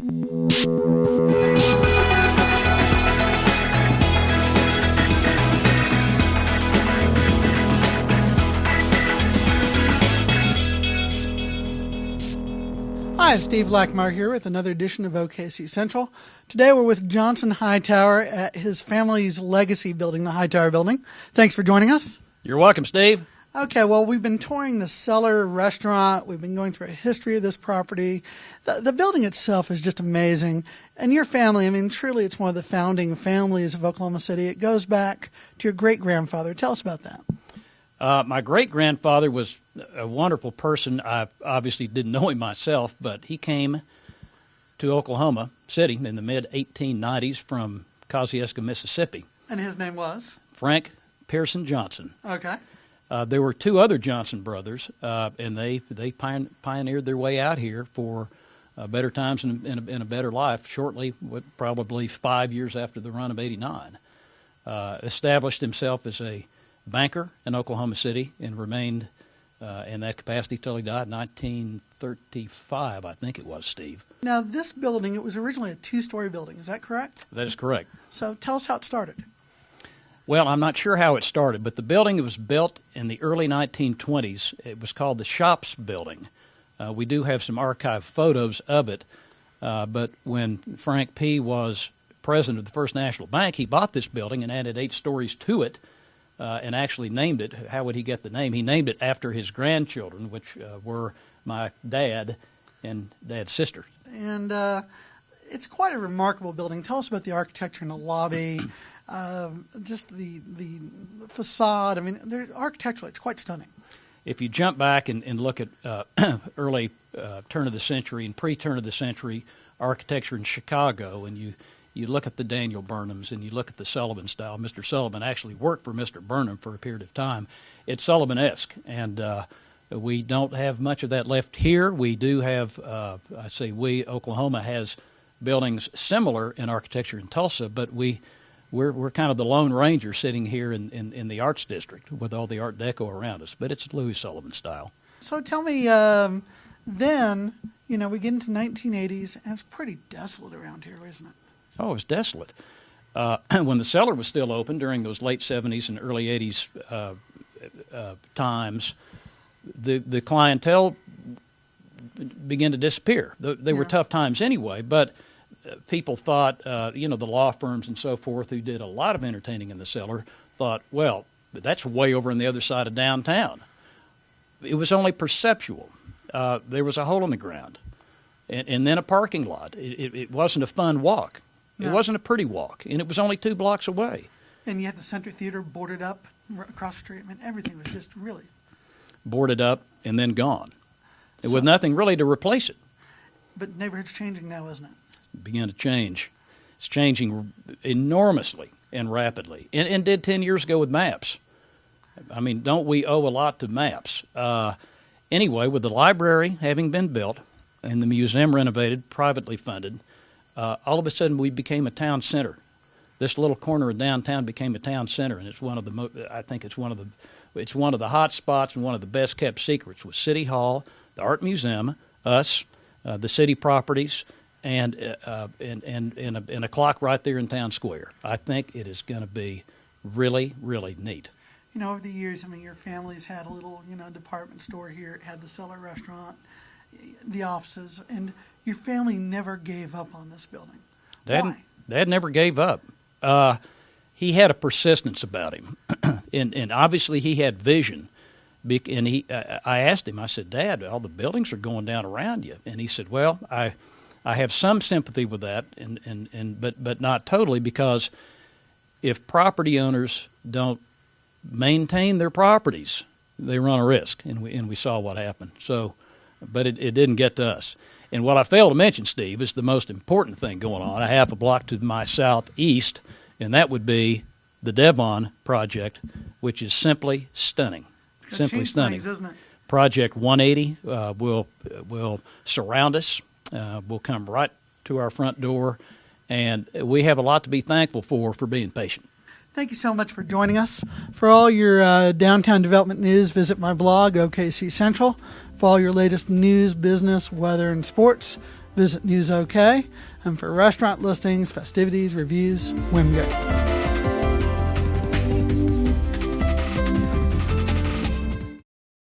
Hi, Steve Lackmeyer here with another edition of OKC Central. Today we're with Johnson Hightower at his family's legacy building, the Hightower Building. Thanks for joining us. You're welcome, Steve. Okay, well, we've been touring the cellar restaurant. We've been going through a history of this property. The building itself is just amazing. And your family, I mean, truly it's one of the founding families of Oklahoma City. It goes back to your great-grandfather. Tell us about that. My great-grandfather was a wonderful person. I obviously didn't know him myself, but he came to Oklahoma City in the mid-1890s from Kosciuszko, Mississippi. And his name was? Frank Pearson Johnson. Okay. There were two other Johnson brothers, and they pioneered their way out here for better times and a better life shortly, probably 5 years after the run of '89. Established himself as a banker in Oklahoma City and remained in that capacity till he died in 1935, I think it was, Steve. Now, this building, it was originally a two-story building. Is that correct? That is correct. So tell us how it started. Well, I'm not sure how it started, but the building was built in the early 1920s. It was called the Shops Building. We do have some archive photos of it, but when Frank P. was president of the First National Bank, he bought this building and added 8 stories to it. And actually named it. How would he get the name? He named it after his grandchildren, which were my dad and dad's sister. And it's quite a remarkable building. Tell us about the architecture in the lobby, just the facade. I mean, architecturally, it's quite stunning. If you jump back and look at early turn of the century and pre-turn of the century architecture in Chicago, and you look at the Daniel Burnhams and you look at the Sullivan style. Mr. Sullivan actually worked for Mr. Burnham for a period of time. It's Sullivan-esque, and we don't have much of that left here. We do have, Oklahoma has buildings similar in architecture in Tulsa, but we're kind of the Lone Ranger sitting here in the Arts District with all the Art Deco around us, but it's Louis Sullivan style. So tell me, then, we get into 1980s, and it's pretty desolate around here, isn't it? Oh, it was desolate. When the cellar was still open during those late 70s and early 80s times, the clientele began to disappear. They were tough times anyway, but people thought, the law firms and so forth who did a lot of entertaining in the cellar thought, well, that's way over on the other side of downtown. It was only perceptual. There was a hole in the ground and then a parking lot. It wasn't a fun walk. No. It wasn't a pretty walk, and it was only 2 blocks away. And you had the Center Theater boarded up across the street. I mean, everything was just really boarded up and then gone, with nothing really to replace it. But the neighborhood's changing now, isn't it? It began to change. It's changing enormously and rapidly, and did 10 years ago with maps. I mean, don't we owe a lot to maps? Anyway, with the library having been built and the museum renovated, privately funded, all of a sudden we became a town center. This little corner of downtown became a town center, and it's one of the hot spots and one of the best kept secrets with City Hall, the Art Museum, us, the city properties, and a clock right there in town square. I think it is going to be really, really neat. Over the years, your family's had a little, department store here. It had the cellar restaurant, the offices, and your family never gave up on this building. Why? Dad never gave up. He had a persistence about him, and obviously he had vision. And I asked him, I said, Dad, all the buildings are going down around you. And he said, well, I have some sympathy with that, but not totally, because if property owners don't maintain their properties, they run a risk, and we saw what happened. So, but it didn't get to us. And what I failed to mention, Steve, is the most important thing going on a half a block to my southeast, and that would be the Devon project, which is simply stunning. Simply stunning. Things, isn't it? Project 180 will surround us. Will come right to our front door, and we have a lot to be thankful for being patient. Thank you so much for joining us. For all your downtown development news, visit my blog, OKC Central. For all your latest news, business, weather, and sports, visit News OK. And for restaurant listings, festivities, reviews, Wimgo.